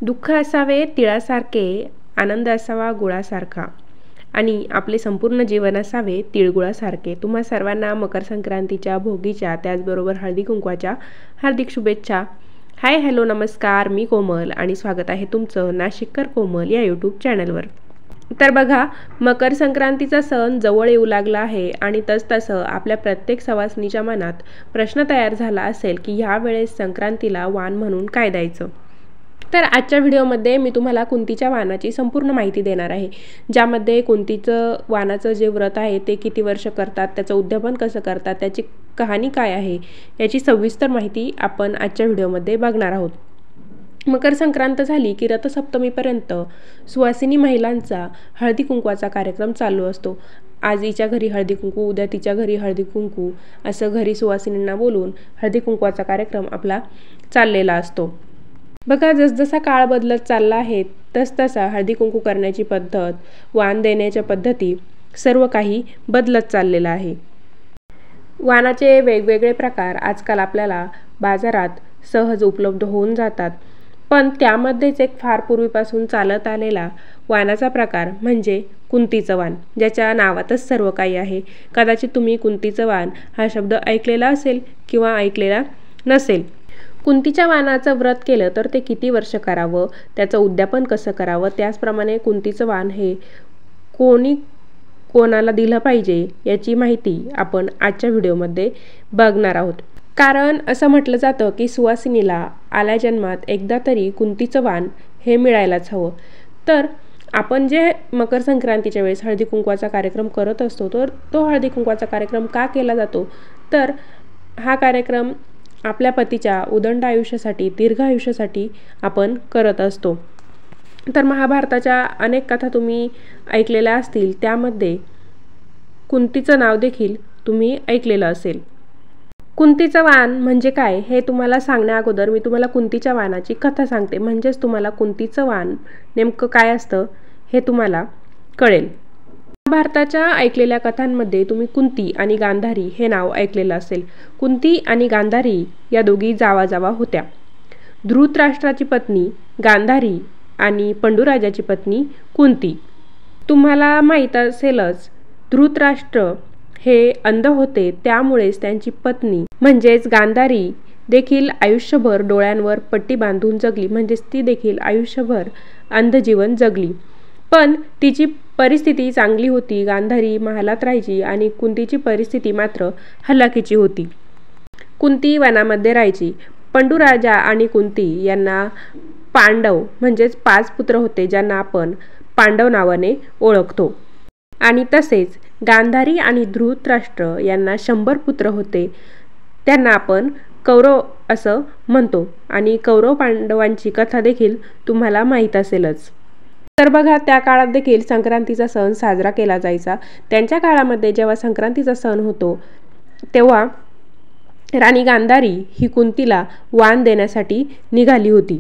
दुःख असावे तिळासारखे, आनंद असावा गुळासारखा आणि आपले संपूर्ण जीवन असावे तिळगुळासारखे. तुम्हा सर्वांना मकर संक्रांतीच्या, भोगीच्या, त्याचबरोबर हळदी कुंकवाच्या हार्दिक शुभेच्छा. हाय, हॅलो, नमस्कार. मी कोमल आणि स्वागत आहे तुमचं नाशिककर कोमल या यूट्यूब चॅनलवर. तर बघा, मकर संक्रांतीचा सण जवळ येऊ लागला आहे आणि तसतसं आपल्या प्रत्येक सवासणीच्या मनात प्रश्न तयार झाला असेल की ह्या वेळेस संक्रांतीला वाण म्हणून काय द्यायचं. तर आजच्या व्हिडिओमध्ये मी तुम्हाला कुंतीच्या वाणाची संपूर्ण माहिती देणार आहे, ज्यामध्ये कुंतीचं वाणाचं जे व्रत आहे ते किती वर्ष करतात, त्याचं उद्यापन कसं करतात, त्याची कहाणी काय आहे, याची सविस्तर माहिती आपण आजच्या व्हिडिओमध्ये बघणार आहोत. मकर संक्रांत झाली की रथसप्तमीपर्यंत सुवासिनी महिलांचा हळदी कुंकवाचा कार्यक्रम चालू असतो. आज हिच्या घरी हळदी कुंकू, उद्या तिच्या घरी हळदी कुंकू, असं घरी सुवासिनींना बोलून हळदी कुंकवाचा कार्यक्रम आपला चाललेला असतो. बघा, जसजसा काळ बदलत चालला आहे तसतसा हळदी कुंकू करण्याची पद्धत, वाण देण्याच्या पद्धती सर्व काही बदलत चाललेलं आहे. वाणाचे वेगवेगळे प्रकार आजकाल आपल्याला बाजारात सहज उपलब्ध होऊन जातात, पण त्यामध्येच एक फार पूर्वीपासून चालत आलेला वाणाचा प्रकार म्हणजे कुंतीचं वाण, ज्याच्या नावातच सर्व काही आहे. कदाचित तुम्ही कुंतीचं वाण हा शब्द ऐकलेला असेल किंवा ऐकलेला नसेल. कुंतीच्या वाणाचं व्रत केलं तर ते किती वर्ष करावं, त्याचं उद्यापन कसं करावं, त्याचप्रमाणे कुंतीचं वाण हे कोणाला दिलं पाहिजे याची माहिती आपण आजच्या व्हिडिओमध्ये बघणार आहोत. कारण असं म्हटलं जातं की सुवासिनीला आल्या जन्मात एकदा तरी कुंतीचं वाण हे मिळायलाच हवं. तर आपण जे मकर संक्रांतीच्या वेळेस हळदी कुंकवाचा कार्यक्रम करत असतो, तर तो हळदी कुंकवाचा कार्यक्रम का केला जातो, तर हा कार्यक्रम आपल्या पतीच्या उदंड आयुष्यासाठी, दीर्घ आयुष्यासाठी आपण करत असतो. तर महाभारताच्या अनेक कथा तुम्ही ऐकलेल्या असतील, त्यामध्ये कुंतीचं नाव देखील तुम्ही ऐकलेलं असेल. कुंतीचं वाण म्हणजे काय हे तुम्हाला सांगण्या अगोदर मी तुम्हाला कुंतीच्या वाणाची कथा सांगते, म्हणजेच तुम्हाला कुंतीचं वाण नेमकं काय असतं हे तुम्हाला कळेल. महाभारताच्या ऐकलेल्या कथांमध्ये तुम्ही कुंती आणि गांधारी हे नाव ऐकलेलं असेल. कुंती आणि गांधारी या दोघी जावा होत्या. धृतराष्ट्राची पत्नी गांधारी आणि पंडूराजाची पत्नी कुंती. तुम्हाला माहीत असेलच, धृतराष्ट्र हे अंध होते, त्यामुळेच त्यांची पत्नी म्हणजेच गांधारी देखील आयुष्यभर डोळ्यांवर पट्टी बांधून जगली, म्हणजेच ती देखील आयुष्यभर अंध जीवन जगली. पण तिची परिस्थिती चांगली होती. गांधारी महालात राहायची आणि कुंतीची परिस्थिती मात्र हलाखीची होती. कुंती वनामध्ये राहायची. पंडूराजा आणि कुंती यांना पांडव म्हणजेच 5 पुत्र होते, ज्यांना आपण पांडव नावाने ओळखतो. आणि तसेच गांधारी आणि धृतराष्ट्र यांना 100 पुत्र होते, त्यांना आपण कौरव असं म्हणतो. आणि कौरव पांडवांची कथा देखील तुम्हाला माहीत असेलच. तर बघा, त्या काळात देखील संक्रांतीचा सण साजरा केला जायचा. त्यांच्या काळामध्ये जेव्हा संक्रांतीचा सण होतो तेव्हा राणी गांधारी ही कुंतीला वाण देण्यासाठी निघाली होती.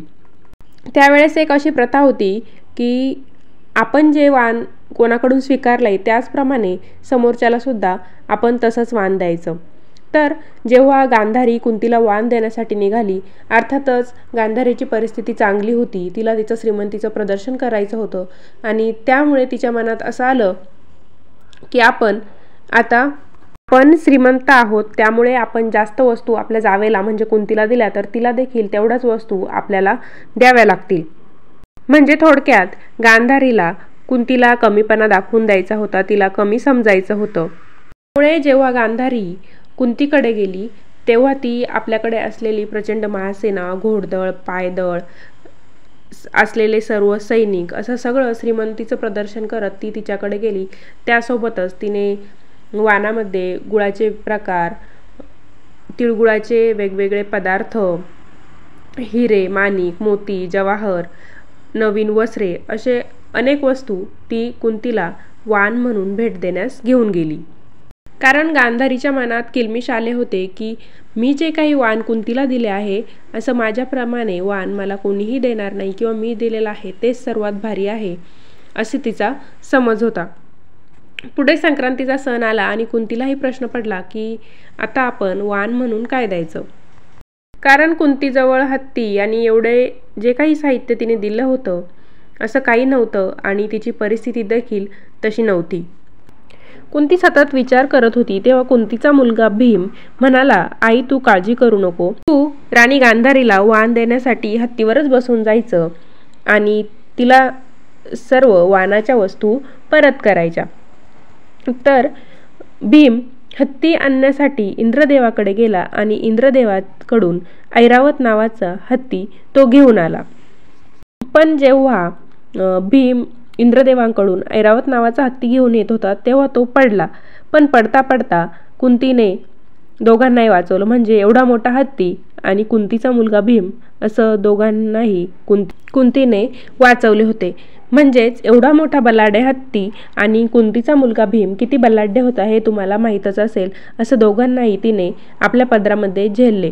त्यावेळेस एक अशी प्रथा होती की आपण जे वाण कोणाकडून स्वीकारलंय त्याचप्रमाणे समोरच्याला सुद्धा आपण तसंच वाण द्यायचं. तर जेव्हा गांधारी कुंतीला वाण देण्यासाठी निघाली, अर्थातच गांधारीची परिस्थिती चांगली होती, तिला तिचं श्रीमंतीचं प्रदर्शन करायचं होतं आणि त्यामुळे तिच्या मनात असं आलं की आपण श्रीमंत आहोत, त्यामुळे आपण जास्त वस्तू आपल्या जावेला म्हणजे कुंतीला दिल्या तर तिला देखील तेवढ्याच वस्तू आपल्याला द्याव्या लागतील. म्हणजे थोडक्यात गांधारीला कुंतीला कमीपणा दाखवून द्यायचा होता, तिला कमी समजायचं होतं. त्यामुळे जेव्हा गांधारी कुंतीकडे गेली तेव्हा ती आपल्याकडे असलेली प्रचंड महासेना, घोडदळ, पायदळ असलेले सर्व सैनिक असं सगळं श्रीमंतीचं प्रदर्शन करत ती तिच्याकडे गेली. त्यासोबतच तिने वाणामध्ये गुळाचे प्रकार, तिळगुळाचे वेगवेगळे पदार्थ, हिरे, माणिक, मोती, जवाहर, नवीन वस्त्रे असे अनेक वस्तू ती कुंतीला वाण म्हणून भेट देण्यास घेऊन गेली. कारण गांधारीच्या मनात किलमिश आले होते की मी जे काही वाण कुंतीला दिले आहे, असं माझ्याप्रमाणे वाण मला कोणीही देणार नाही किंवा मी दिलेलं आहे तेच सर्वात भारी आहे, असे तिचा समज होता. पुढे संक्रांतीचा सण आला आणि कुंतीलाही प्रश्न पडला की आता आपण वाण म्हणून काय द्यायचं. कारण कुंतीजवळ हत्ती आणि एवढे जे काही साहित्य तिने दिलं होतं असं काही नव्हतं आणि तिची परिस्थिती देखील तशी नव्हती. कुंती सतत विचार करत होती तेव्हा कुंतीचा मुलगा भीम म्हणाला, आई तू काळजी करू नको, तू राणी गांधारीला वाण देण्यासाठी हत्तीवरच बसून जायचं आणि तिला सर्व वाणाच्या वस्तू परत करायच्या. तर भीम हत्ती आणण्यासाठी इंद्रदेवाकडे गेला आणि इंद्रदेवाकडून ऐरावत नावाचा हत्ती तो घेऊन आला. पण जेव्हा भीम इंद्रदेवांकडून ऐरावत नावाचा हत्ती घेऊन येत होता तेव्हा तो पडला. पण पडता पडता कुंतीने दोघांनाही वाचवलं. म्हणजे एवढा मोठा हत्ती आणि कुंतीचा मुलगा भीम असं दोघांनाही कुंतीने वाचवले होते. म्हणजेच एवढा मोठा बलाढ्य हत्ती आणि कुंतीचा मुलगा भीम किती बलाढ्य होता हे तुम्हाला माहीतच असेल. असं दोघांनाही तिने आपल्या पदरामध्ये झेलले.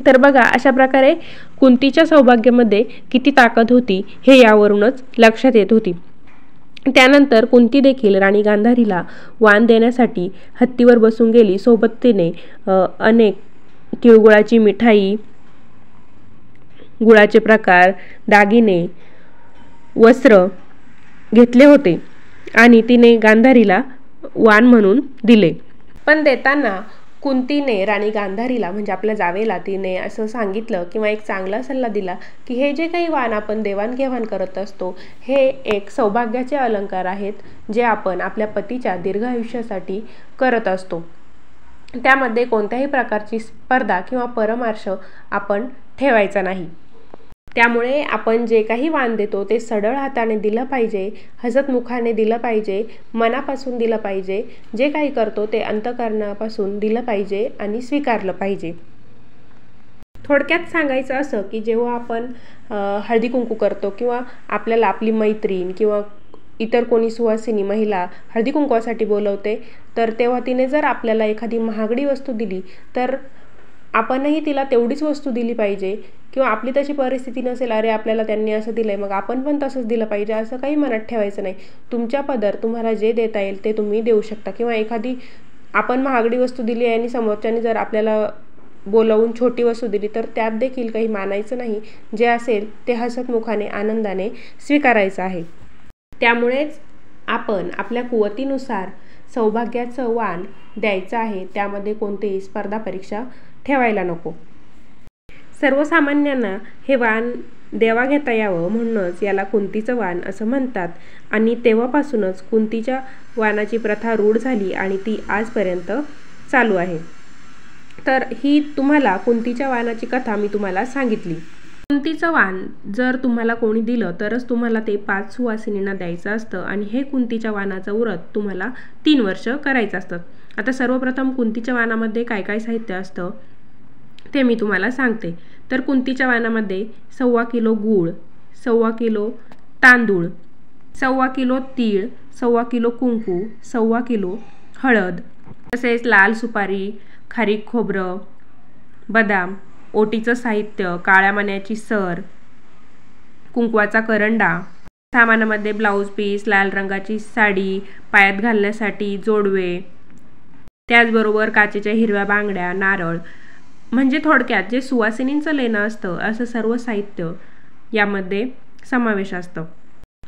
तर बघा अशा प्रकारे कुंतीच्या सौभाग्यामध्ये किती ताकद होती हे यावरूनच लक्षात येत होती. त्यानंतर कुंती देखील राणी गांधारीला वाण देण्यासाठी हत्तीवर बसून गेली. सोबत तिने अनेक तिळगुळाची मिठाई, गुळाचे प्रकार, दागिने, वस्त्र घेतले होते आणि तिने गांधारीला वाण म्हणून दिले. पण देताना कुंतीने राणी गांधारीला म्हणजे आपल्या जावेला तिने असं सांगितलं किंवा एक चांगला सल्ला दिला की हे जे काही वाण आपण देवाणघेवाण करत असतो हे एक सौभाग्याचे अलंकार आहेत जे आपण आपल्या पतीच्या दीर्घ आयुष्यासाठी करत असतो. त्यामध्ये कोणत्याही प्रकारची स्पर्धा किंवा परमार्श आपण ठेवायचा नाही. त्यामुळे आपण जे काही वाण देतो ते सढळ हाताने दिलं पाहिजे, हसतमुखाने दिलं पाहिजे, मनापासून दिलं पाहिजे. जे काही करतो ते अंतःकरणापासून दिलं पाहिजे आणि स्वीकारलं पाहिजे. थोडक्यात सांगायचं असं की जेव्हा आपण हळदी कुंकू करतो किंवा आपल्याला आपली मैत्रीण किंवा इतर कोणी सुवासिनी महिला हळदी कुंकवासाठी बोलवते तर तेव्हा तिने जर आपल्याला एखादी महागडी वस्तू दिली तर आपणही तिला तेवढीच वस्तू दिली पाहिजे. किंवा आपली तशी परिस्थिती नसेल, अरे आपल्याला त्यांनी असं दिलंय मग आपण पण तसंच दिलं पाहिजे असं काही मनात ठेवायचं नाही. तुमच्या पदर तुम्हाला जे देता येईल ते तुम्ही देऊ शकता. किंवा एखादी आपण महागडी वस्तू दिली आहे आणि समोरच्याने जर आपल्याला बोलवून छोटी वस्तू दिली तर त्यात देखील काही मानायचं नाही. जे असेल ते हसतमुखाने आनंदाने स्वीकारायचं आहे. त्यामुळेच आपण आपल्या कुवतीनुसार सौभाग्याचं वाण द्यायचं आहे. त्यामध्ये कोणतीही स्पर्धा परीक्षा ठेवायला नको. सर्वसामान्यांना हे वाण देवा घेता यावं म्हणूनच याला कुंतीचं वाण असं म्हणतात. आणि तेव्हापासूनच कुंतीच्या वाणाची प्रथा रूढ झाली आणि ती आजपर्यंत चालू आहे. तर ही तुम्हाला कुंतीच्या वाणाची कथा मी तुम्हाला सांगितली. कुंतीचं वाण जर तुम्हाला कोणी दिलं तरच तुम्हाला ते 5 सुवासिनींना द्यायचं असतं आणि हे कुंतीच्या वाणाचं व्रत तुम्हाला 3 वर्ष करायचं असतं. आता सर्वप्रथम कुंतीच्या वाणामध्ये काय काय साहित्य असतं ते मी तुम्हाला सांगते. तर कुंतीच्या वाणामध्ये 1.25 किलो गूळ, 1.25 किलो तांदूळ, 1.25 किलो तीळ, 1.25 किलो कुंकू, 1.25 किलो हळद, तसेच लाल सुपारी, खारीक खोबरं, बदाम, ओटीचं साहित्य, काळ्या मण्याची सर, कुंकवाचा करंडा, सामानामध्ये ब्लाऊज पीस, लाल रंगाची साडी, पायात घालण्यासाठी जोडवे, त्याचबरोबर काचेच्या हिरव्या बांगड्या, नारळ. म्हणजे थोडक्यात जे सुवासिनींचं लेणं असतं असं सर्व साहित्य यामध्ये समावेश असतं.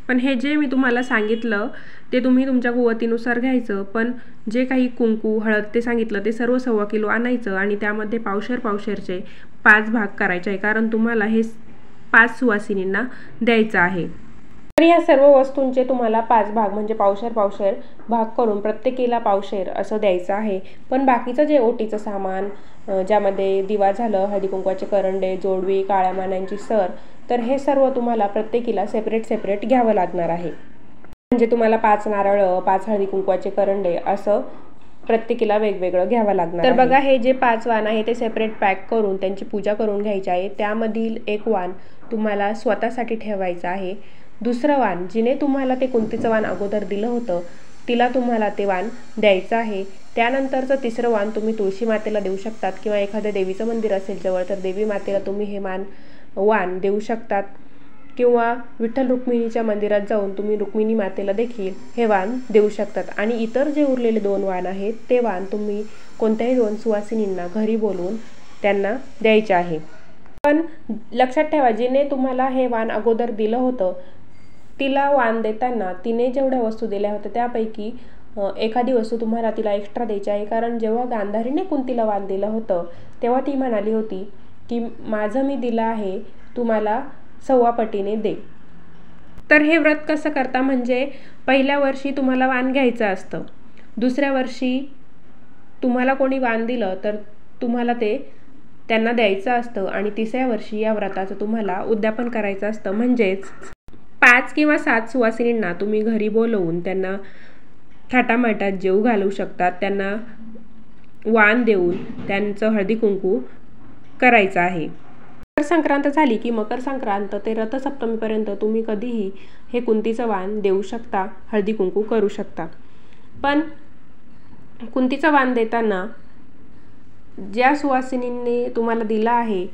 पण हे जे मी तुम्हाला सांगितलं ते तुम्ही तुमच्या कुवतीनुसार घ्यायचं. पण जे काही कुंकू, हळद ते सांगितलं ते सर्व 1.25 किलो आणायचं आणि त्यामध्ये पावशेरचे 5 भाग करायचे आहे. कारण तुम्हाला हे 5 सुवासिनींना द्यायचं आहे. तर या सर्व वस्तूंचे तुम्हाला 5 भाग म्हणजे पावशेर भाग करून प्रत्येकीला पावशेर असं द्यायचं आहे. पण बाकीचं जे ओटीचं सामान ज्यामध्ये दिवा झालं, हळदी कुंकवाचे करंडे, जोडवी, काळ्या मानांची सर, तर हे सर्व तुम्हाला प्रत्येकीला सेपरेट घ्यावं लागणार आहे. म्हणजे तुम्हाला 5 नारळ, 5 हळदी कुंकवाचे करंडे असं प्रत्येकीला वेगवेगळं घ्यावं लागणार. तर बघा हे जे 5 वाण आहे ते सेपरेट पॅक करून त्यांची पूजा करून घ्यायची आहे. त्यामधील एक वाण तुम्हाला स्वतःसाठी ठेवायचं आहे. दुसरं वाण जिने तुम्हाला ते कुंतीचं वाण अगोदर दिलं होतं तिला तुम्हाला ते वाण द्यायचं आहे. त्यानंतरचं तिसरं वाण तुम्ही तुळशी मातेला देऊ शकतात किंवा एखाद्या देवीचं मंदिर असेल जवळ तर देवी मातेला तुम्ही हे वाण देऊ शकतात. किंवा विठ्ठल रुक्मिणीच्या मंदिरात जाऊन तुम्ही रुक्मिणी मातेला देखील हे वाण देऊ शकतात. आणि इतर जे उरलेले 2 वाण आहेत ते वाण तुम्ही कोणत्याही 2 सुवासिनींना घरी बोलवून त्यांना द्यायचे आहे। पण लक्षात ठेवा, जिने तुम्हाला हे वाण अगोदर दिलं होतं तिला वाण देताना तिने जेवढ्या वस्तू दिल्या होत्या त्यापैकी एखादी वस्तू तुम्हाला तिला एक्स्ट्रा द्यायची आहे। कारण जेव्हा गांधारीने कुंतीला वाण दिलं होतं तेव्हा ती म्हणाली होती की माझं मी दिलं आहे, तुम्हाला 6 पटीने दे। तर हे व्रत कसं करता म्हणजे पहिल्या वर्षी तुम्हाला वाण घ्यायचं असतं, दुसऱ्या वर्षी तुम्हाला कोणी वाण दिलं तर तुम्हाला ते त्यांना द्यायचं असतं आणि तिसऱ्या वर्षी या व्रताचं तुम्हाला उद्यापन करायचं असतं। म्हणजेच 5 किंवा 7 सुवासिनींना तुम्ही घरी बोलवून त्यांना थाटामाटात जेवू घालू शकतात, त्यांना वाण देऊन त्यांचं हळदी कुंकू करायचं आहे। मकर संक्रांत झाली की मकर संक्रांत ते रथसप्तमीपर्यंत तुम्ही कधीही हे कुंतीचं वाण देऊ शकता, हळदी कुंकू करू शकता। पण कुंतीचं वाण देताना ज्या सुवासिनींनी तुम्हाला दिला आहे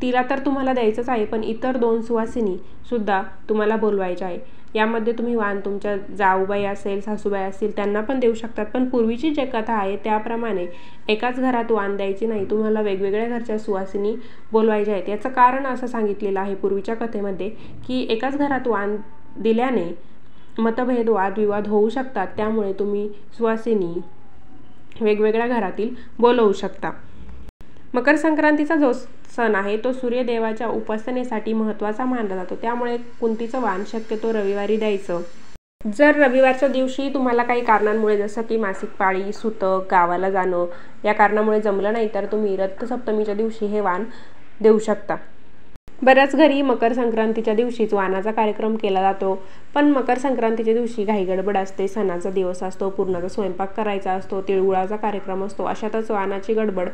तिला तर तुम्हाला द्यायचंच आहे, पण इतर 2 सुवासिनी सुद्धा तुम्हाला बोलवायच्या आहे। यामध्ये तुम्ही वाण तुमच्या जाऊबाई असेल, सासूबाई असतील त्यांना पण देऊ शकतात। पण पूर्वीची जी कथा आहे त्याप्रमाणे एकाच घरात वाण द्यायची नाही, तुम्हाला वेगवेगळ्या घरच्या सुवासिनी बोलवायच्या आहेत। याचं कारण असं सांगितलेलं आहे पूर्वीच्या कथेमध्ये की एकाच घरात वाण दिल्याने मतभेद, वादविवाद होऊ शकतात, त्यामुळे तुम्ही सुवासिनी वेगवेगळ्या घरातील बोलवू शकता। मकर संक्रांतीचा जो सण आहे तो सूर्यदेवाच्या उपासनेसाठी महत्त्वाचा मानला जातो, त्यामुळे कुंतीचं वाण शक्यतो रविवारी द्यायचं। जर रविवारच्या दिवशी तुम्हाला काही कारणांमुळे जसं की मासिक पाळी, सुतक, गावाला जाणं या कारणामुळे जमलं नाही तर तुम्ही रथसप्तमीच्या दिवशी हे वाण देऊ शकता। बऱ्याच घरी मकर संक्रांतीच्या दिवशीच वाणाचा कार्यक्रम केला जातो, पण मकर संक्रांतीच्या दिवशी घाईगडबड असते, सणाचा दिवस असतो, पूर्णाचा स्वयंपाक करायचा असतो, तिळगुळाचा कार्यक्रम असतो, अशातच वाणाची गडबड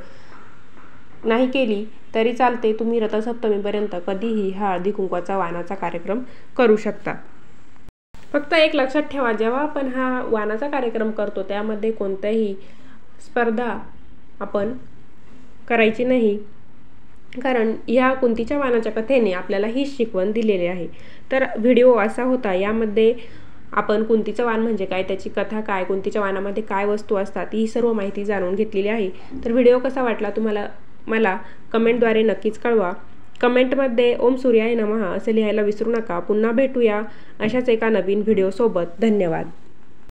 नाही केली तरी चालते। तुम्ही रथसप्तमीपर्यंत कधीही हा हळदी कुंकवाचा वाणाचा कार्यक्रम करू शकता। फक्त एक लक्षात ठेवा, जेव्हा आपण हा वाणाचा कार्यक्रम करतो त्यामध्ये कोणत्याही स्पर्धा आपण करायची नाही, कारण या कुंतीच्या वाणाच्या कथेने आपल्याला ही शिकवण दिलेली आहे। तर व्हिडिओ असा होता, यामध्ये आपण कुंतीचं वाण म्हणजे काय, त्याची कथा काय, कुंतीच्या वाणामध्ये काय वस्तू असतात ही सर्व माहिती जाणून घेतलेली आहे। तर व्हिडिओ कसा वाटला तुम्हाला मला कमेंटद्वारे नक्कीच कळवा। कमेंटमध्ये ओम सूर्याय नमः असे लिहायला विसरू नका। पुन्हा भेटूया अशाच एका नवीन व्हिडिओसोबत। धन्यवाद।